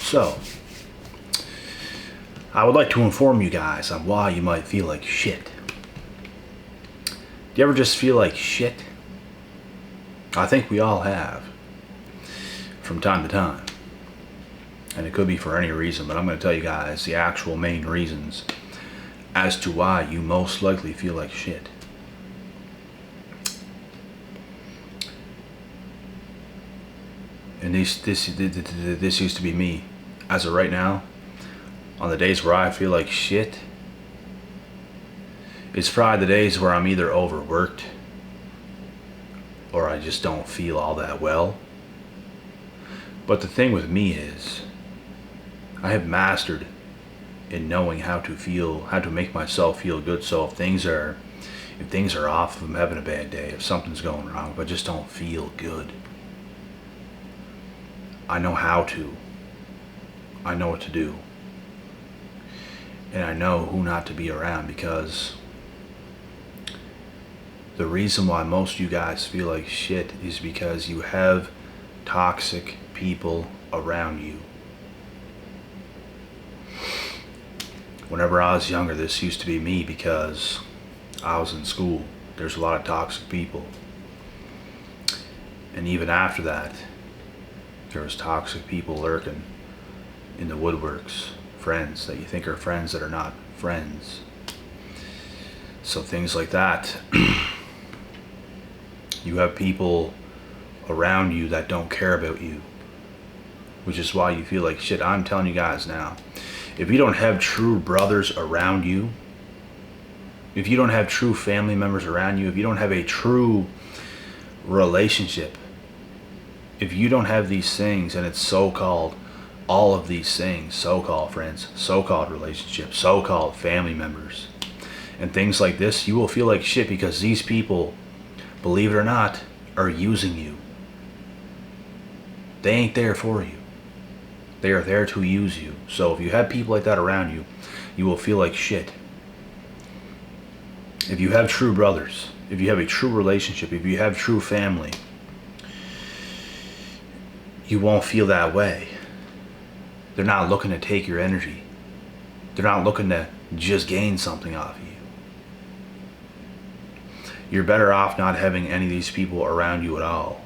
So, I would like to inform you guys on why you might feel like shit. Do you ever just feel like shit? I think we all have, from time to time. And it could be for any reason, but I'm going to tell you guys the actual main reasons as to why you most likely feel like shit. And this used to be me. As of right now, on the days where I feel like shit, it's probably the days where I'm either overworked or I just don't feel all that well. But the thing with me is, I have mastered in knowing how to make myself feel good. So if things are off, if I'm having a bad day, if something's going wrong, if I just don't feel good, I know what to do. And I know who not to be around, because the reason why most of you guys feel like shit is because you have toxic people around you. Whenever I was younger, this used to be me because I was in school. There's a lot of toxic people. And even after that, there was toxic people lurking in the woodworks. Friends that you think are friends that are not friends. So things like that. You have people around you that don't care about you, which is why you feel like shit. I'm telling you guys now, if you don't have true brothers around you, if you don't have true family members around you, if you don't have a true relationship, if you don't have these things, and it's so-called all of these things, so-called friends, so-called relationships, so-called family members, and things like this, you will feel like shit, because these people, believe it or not, are using you. They ain't there for you. They are there to use you. So if you have people like that around you, you will feel like shit. If you have true brothers, if you have a true relationship, if you have true family, you won't feel that way. They're not looking to take your energy. They're not looking to just gain something off of you. You're better off not having any of these people around you at all.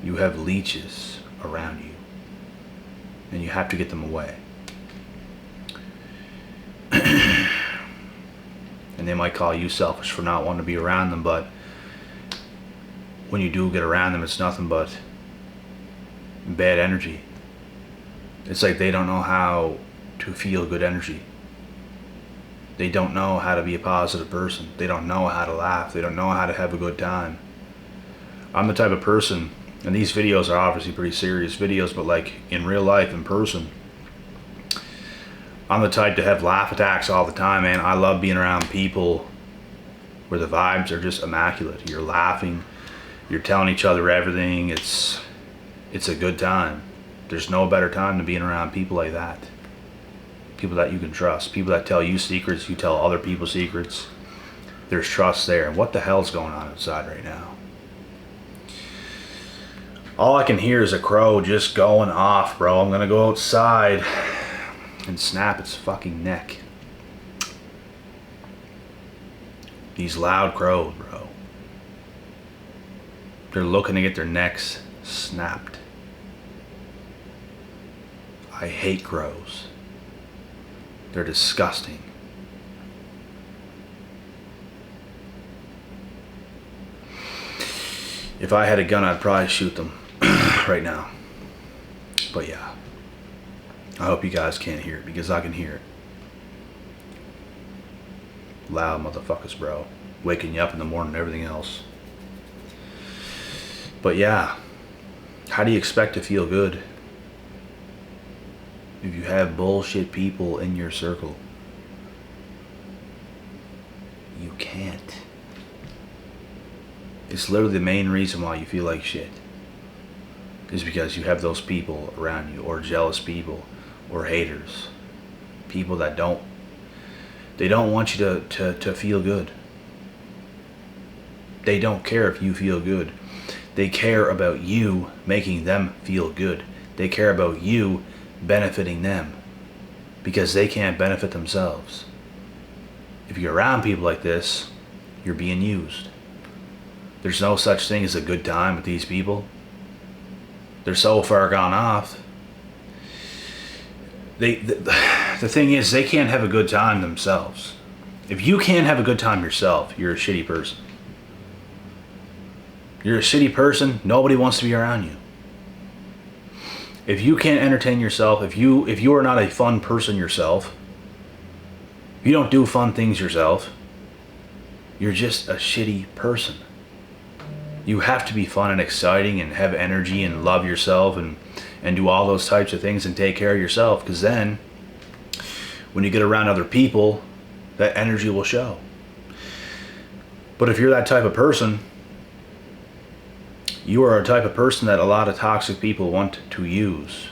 You have leeches around you, and you have to get them away. And they might call you selfish for not wanting to be around them, but when you do get around them, it's nothing but bad energy. It's like they don't know how to feel good energy. They don't know how to be a positive person. They don't know how to laugh. They don't know how to have a good time. I'm the type of person, and these videos are obviously pretty serious videos, but like in real life, in person, I'm the type to have laugh attacks all the time, man. I love being around people where the vibes are just immaculate. You're laughing. You're telling each other everything. It's a good time. There's no better time than being around people like that. People that you can trust. People that tell you secrets. You tell other people secrets. There's trust there. And what the hell's going on outside right now? All I can hear is a crow just going off, bro. I'm gonna go outside and snap its fucking neck. These loud crows, bro. They're looking to get their necks snapped. I hate crows. They're disgusting. If I had a gun, I'd probably shoot them right now. But yeah, I hope you guys can't hear it, because I can hear it. Loud motherfuckers, bro. Waking you up in the morning and everything else. But yeah, how do you expect to feel good if you have bullshit people in your circle? You can't. It's literally the main reason why you feel like shit, is because you have those people around you, or jealous people, or haters. People that don't want you to feel good. They don't care if you feel good. They care about you making them feel good. They care about you benefiting them because they can't benefit themselves. If you're around people like this, you're being used. There's no such thing as a good time with these people. They're so far gone off. The thing is, they can't have a good time themselves. If you can't have a good time yourself, you're a shitty person. You're a shitty person. Nobody wants to be around you. If you can't entertain yourself, if you are not a fun person yourself, if you don't do fun things yourself, you're just a shitty person. You have to be fun and exciting and have energy and love yourself and do all those types of things and take care of yourself, because then when you get around other people, that energy will show. But if you're that type of person, you are a type of person that a lot of toxic people want to use,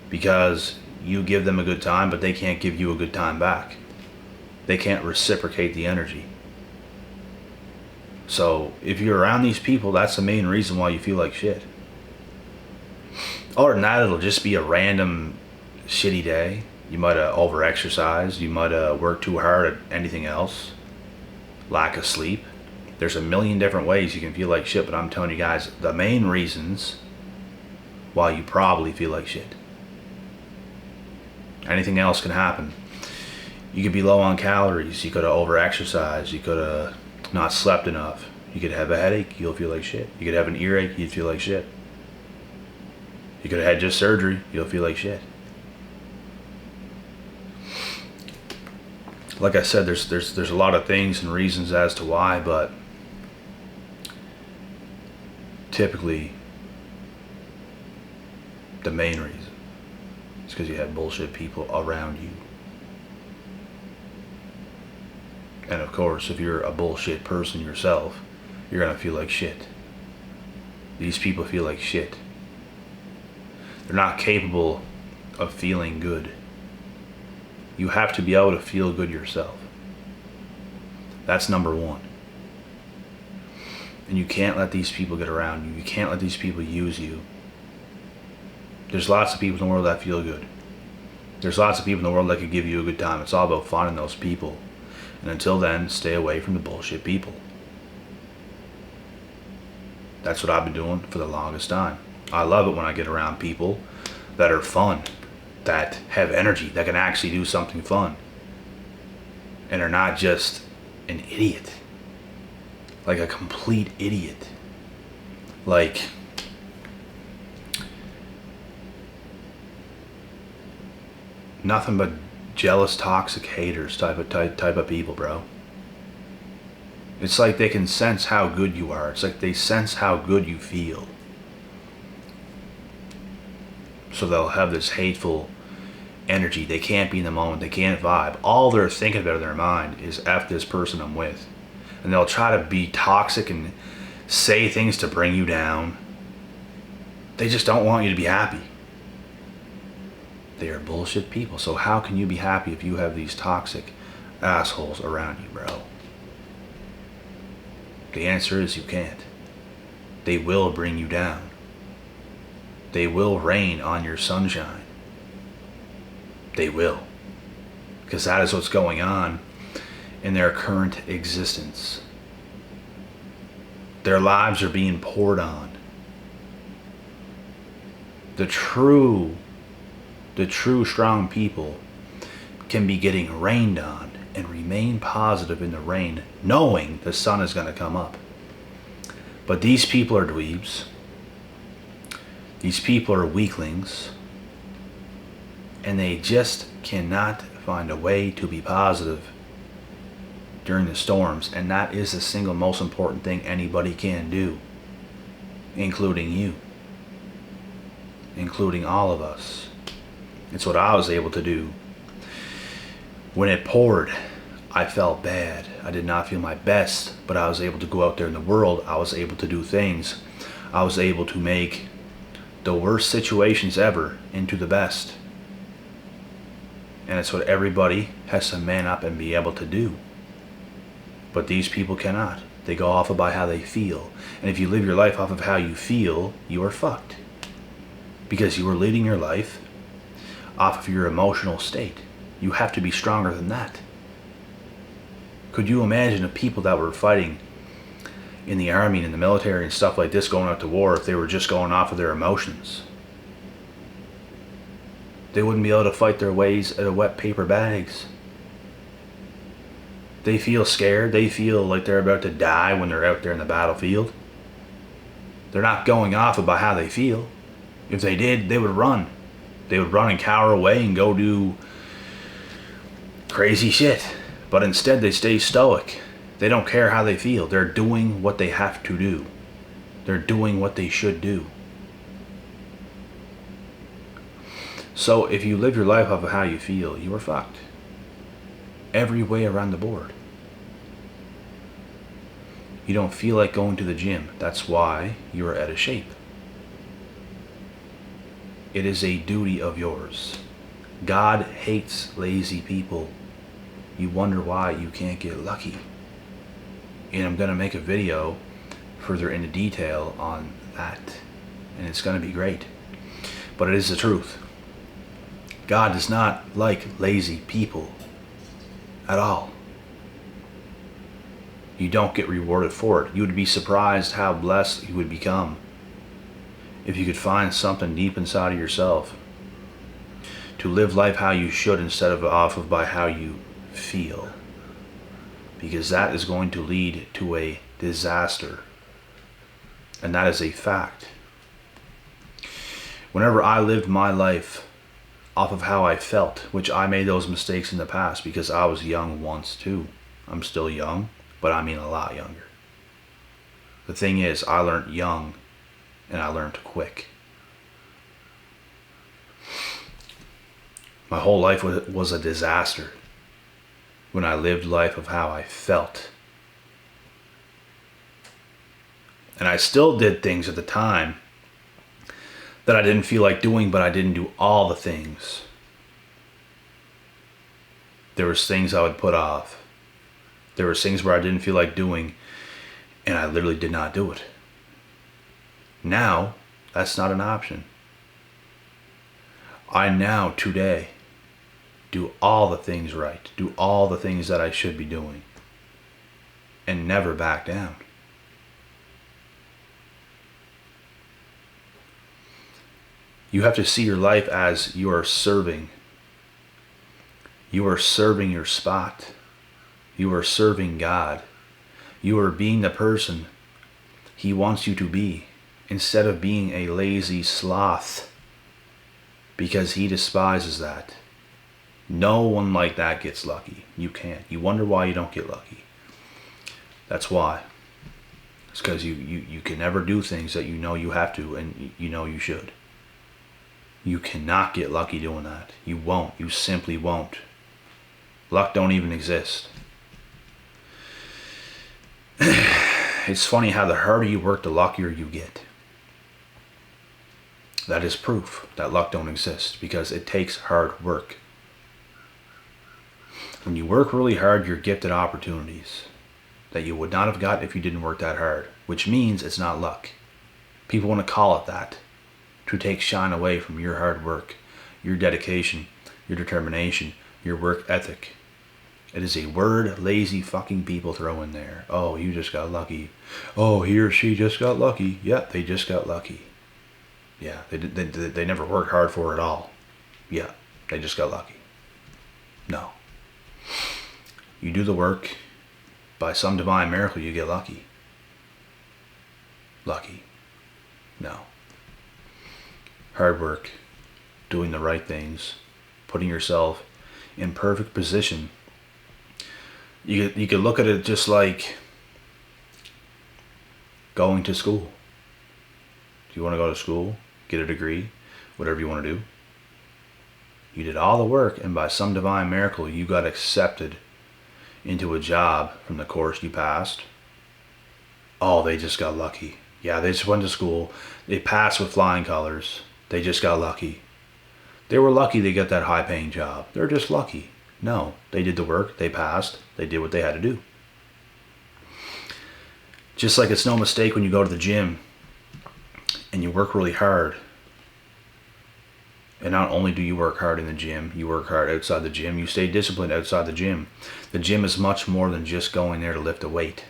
because you give them a good time, but they can't give you a good time back. They can't reciprocate the energy. So if you're around these people, that's the main reason why you feel like shit. Other than that, it'll just be a random shitty day. You might have over-exercised. You might have worked too hard at anything else. Lack of sleep. There's a million different ways you can feel like shit, but I'm telling you guys, the main reasons why you probably feel like shit. Anything else can happen. You could be low on calories. You could have over-exercised. You could have not slept enough. You could have a headache. You'll feel like shit. You could have an earache. You'd feel like shit. You could have had just surgery. You'll feel like shit. Like I said, there's a lot of things and reasons as to why, but typically the main reason is because you have bullshit people around you. And of course, if you're a bullshit person yourself, you're gonna feel like shit. These people feel like shit. They're not capable of feeling good. You have to be able to feel good yourself. That's number one. And you can't let these people get around you. You can't let these people use you. There's lots of people in the world that feel good. There's lots of people in the world that could give you a good time. It's all about finding those people. And until then, stay away from the bullshit people. That's what I've been doing for the longest time. I love it when I get around people that are fun, that have energy, that can actually do something fun, and are not just an idiot, like a complete idiot, like nothing but jealous, toxic haters type of people, bro. It's like they can sense how good you are. It's like they sense how good you feel. So they'll have this hateful energy. They can't be in the moment. They can't vibe. All they're thinking about in their mind is F this person I'm with. And they'll try to be toxic and say things to bring you down. They just don't want you to be happy. They are bullshit people. So how can you be happy if you have these toxic assholes around you, bro? The answer is you can't. They will bring you down. They will rain on your sunshine. They will. Because that is what's going on in their current existence. Their lives are being poured on. The true strong people can be getting rained on and remain positive in the rain, knowing the sun is going to come up. But these people are dweebs. These people are weaklings. And they just cannot find a way to be positive during the storms. And that is the single most important thing anybody can do, including you, including all of us. It's what I was able to do. When it poured, I felt bad. I did not feel my best, but I was able to go out there in the world. I was able to do things. I was able to make the worst situations ever into the best. And it's what everybody has to man up and be able to do. But these people cannot. They go off of by how they feel. And if you live your life off of how you feel, you are fucked. Because you are leading your life off of your emotional state. You have to be stronger than that. Could you imagine the people that were fighting in the army and in the military and stuff like this going out to war if they were just going off of their emotions? They wouldn't be able to fight their ways out of wet paper bags. They feel scared. They feel like they're about to die when they're out there in the battlefield. They're not going off about how they feel. If they did, they would run. They would run and cower away and go do crazy shit. But instead they stay stoic. They don't care how they feel. They're doing what they have to do. They're doing what they should do. So if you live your life off of how you feel, you are fucked. Every way around the board. You don't feel like going to the gym. That's why you're out of shape. It is a duty of yours. God hates lazy people. You wonder why you can't get lucky. And I'm going to make a video further into detail on that. And it's going to be great. But it is the truth. God does not like lazy people at all. You don't get rewarded for it. You would be surprised how blessed you would become if you could find something deep inside of yourself to live life how you should instead of off of by how you feel. Because that is going to lead to a disaster. And that is a fact. Whenever I lived my life off of how I felt, which I made those mistakes in the past because I was young once too. I'm still young, but I mean a lot younger. The thing is, I learned young and I learned quick. My whole life was a disaster when I lived life of how I felt. And I still did things at the time that I didn't feel like doing, but I didn't do all the things. There was things I would put off. There was things where I didn't feel like doing, and I literally did not do it. Now, that's not an option. I now, today, do all the things right, do all the things that I should be doing, and never back down. You have to see your life as you are serving. You are serving your spot. You are serving God. You are being the person He wants you to be, instead of being a lazy sloth, because He despises that. No one like that gets lucky. You can't. You wonder why you don't get lucky. That's why. It's because you can never do things that you know you have to and you know you should. You cannot get lucky doing that. You won't. You simply won't. Luck don't even exist. It's funny how the harder you work, the luckier you get. That is proof that luck don't exist, because it takes hard work. When you work really hard, you're gifted opportunities that you would not have got if you didn't work that hard, which means it's not luck. People want to call it that, to take shine away from your hard work, your dedication, your determination, your work ethic. It is a word lazy fucking people throw in there. Oh, you just got lucky. Oh, he or she just got lucky. Yeah, they just got lucky. Yeah, they never worked hard for it at all. Yeah, they just got lucky. No. You do the work, by some divine miracle you get lucky. Lucky. No. Hard work, doing the right things, putting yourself in perfect position. You could look at it just like going to school. Do you want to go to school, get a degree, whatever you want to do? You did all the work, and by some divine miracle you got accepted into a job from the course you passed. Oh, they just got lucky. Yeah, they just went to school. They passed with flying colors. They just got lucky. They were lucky they got that high-paying job. They're just lucky. No, they did the work. They passed. They did what they had to do. Just like it's no mistake when you go to the gym and you work really hard. And not only do you work hard in the gym, you work hard outside the gym. You stay disciplined outside the gym. The gym is much more than just going there to lift a weight.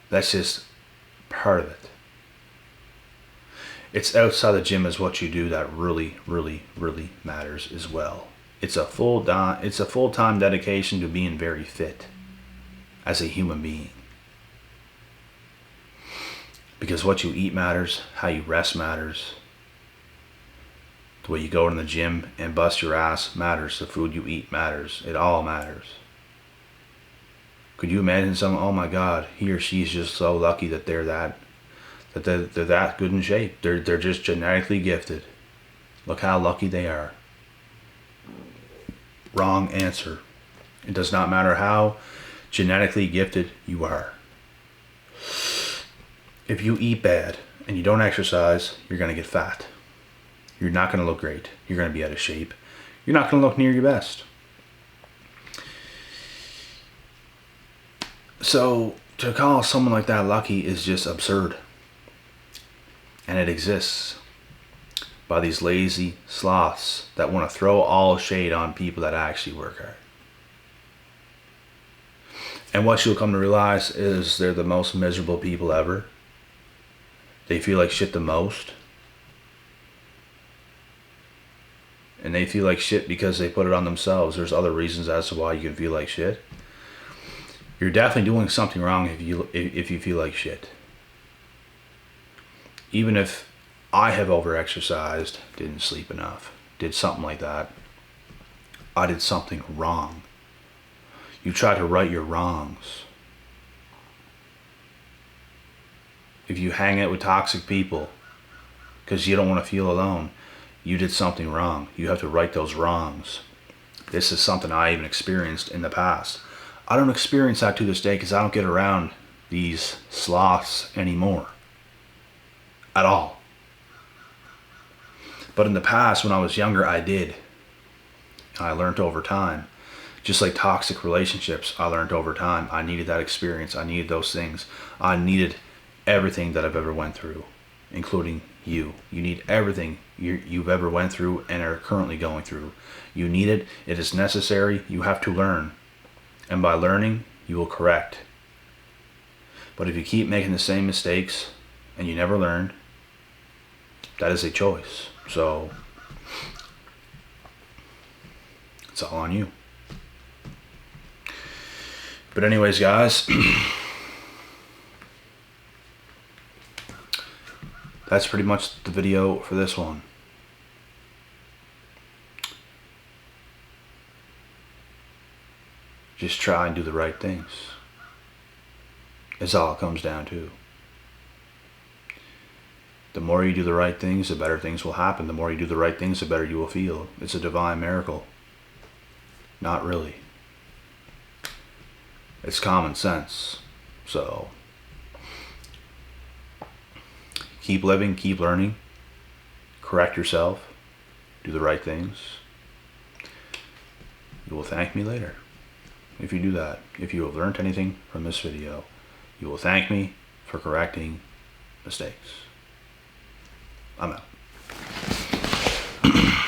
That's just part of it. It's outside the gym is what you do that really, really, really matters as well. It's a full-time dedication to being very fit as a human being. Because what you eat matters, how you rest matters. The way you go in the gym and bust your ass matters. The food you eat matters. It all matters. Could you imagine someone, oh my God, he or she is just so lucky that they're that good in shape. They're just genetically gifted. Look how lucky they are. Wrong answer. It does not matter how genetically gifted you are. If you eat bad and you don't exercise, you're going to get fat. You're not going to look great. You're going to be out of shape. You're not going to look near your best. So to call someone like that lucky is just absurd. And it exists by these lazy sloths that want to throw all shade on people that actually work hard. And what you'll come to realize is they're the most miserable people ever. They feel like shit the most. And they feel like shit because they put it on themselves. There's other reasons as to why you can feel like shit. You're definitely doing something wrong if you feel like shit. Even if I have overexercised, didn't sleep enough, did something like that, I did something wrong. You try to right your wrongs. If you hang out with toxic people because you don't want to feel alone, you did something wrong. You have to right those wrongs. This is something I even experienced in the past. I don't experience that to this day because I don't get around these sloths anymore. At all. But in the past, when I was younger, I did. I learned over time. Just like toxic relationships, I learned over time. I needed that experience. I needed those things. I needed everything that I've ever went through, including you. You need everything you've ever went through and are currently going through. You need it. It is necessary. You have to learn. And by learning, you will correct. But if you keep making the same mistakes and you never learn, that is a choice. So it's all on you. But anyways, guys, that's pretty much the video for this one. Just try and do the right things. It's all it comes down to. The more you do the right things, the better things will happen. The more you do the right things, the better you will feel. It's a divine miracle. Not really. It's common sense. So, keep living, keep learning, correct yourself, do the right things. You will thank me later if you do that. If you have learned anything from this video, you will thank me for correcting mistakes. I'm out.